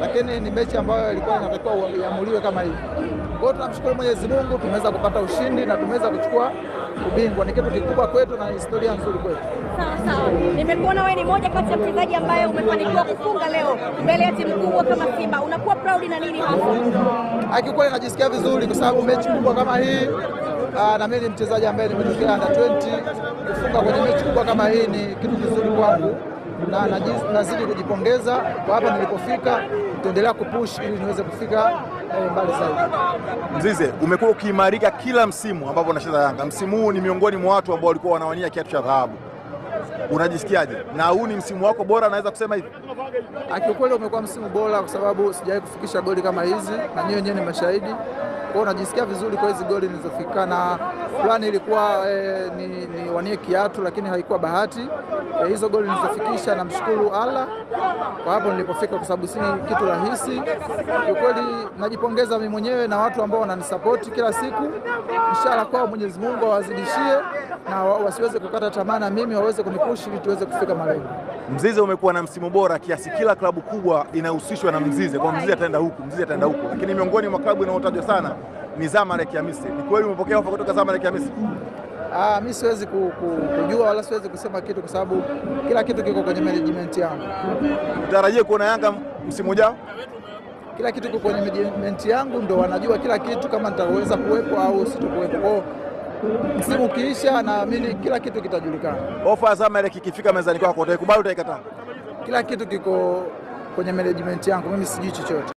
Lakini ni mechi ambayo ilikuwa inatakiwa iamuliwe kama hivi. Kwa hiyo tunamshukuru Mwenyezi Mungu, tumeweza kupata ushindi na tumeweza kuchukua ubingwa. Ni kitu kikubwa kwetu na historia nzuri kwetu. Sawa. Nimekuona wewe ni moja kati ya mchezaji ambaye umefanikiwa kufunga leo mbele ya timu kubwa kama Simba. Unakuwa proud na nini hasa? Kiukweli najisikia vizuri kwa sababu mechi kubwa kama hii na mimi ni mchezaji ambaye nimetokea under 20. Kufunga kwenye mechi kubwa kama hii ni kitu kizuri kwangu. Na nazidi kujipongeza kwa hapa nilipofika, nitaendelea kupush ili niweze kufika mbali zaidi. Mzize, umekuwa ukiimarika kila msimu ambapo unacheza Yanga. Msimu huu ni miongoni mwa watu ambao walikuwa wanawania kiatu cha dhahabu. Unajisikiaje? Na huu ni msimu wako bora, naweza kusema hivi? Kiukweli umekuwa msimu bora kwa sababu sijawahi kufikisha goli kama hizi na nyinyi wenyewe ni mashahidi. Kwa hiyo najisikia vizuri kwa hizi goli nilizofika, na plani ilikuwa ni wanie kiatu lakini haikuwa bahati. Hizo goli nilizofikisha namshukuru Allah kwa hapo nilipofika kwa sababu si kitu rahisi. Kiukweli najipongeza mimi mwenyewe na watu ambao wananisupport kila siku. Inshallah kwa Mwenyezi Mungu awazidishie na wasiweze kukata tamaa na mimi waweze kunipush ili tuweze kufika malengo. Mzize umekuwa na msimu bora kiasi kila klabu kubwa inahusishwa na Mzize. Kwa Mzize ataenda huku, Mzize ataenda huku. Lakini miongoni mwa klabu inayotajwa sana ni Zamalek ya Misri. Ni kweli umepokea ofa kutoka Zamalek ya Misri? Mimi siwezi kujua wala siwezi kusema kitu kwa sababu kila kitu kiko kwenye management yangu. Utarajie kuona Yanga msimu ujao? Kila kitu kiko kwenye management yangu, ndio wanajua kila kitu kama nitaweza kuwepo au sitokuwepo. Msimu ukiisha naamini kila kitu kitajulikana. Ofa ya Zamalek ikifika mezani kwako utaikubali utaikataa? Kila kitu kiko kwenye management yangu, mimi sijui chochote.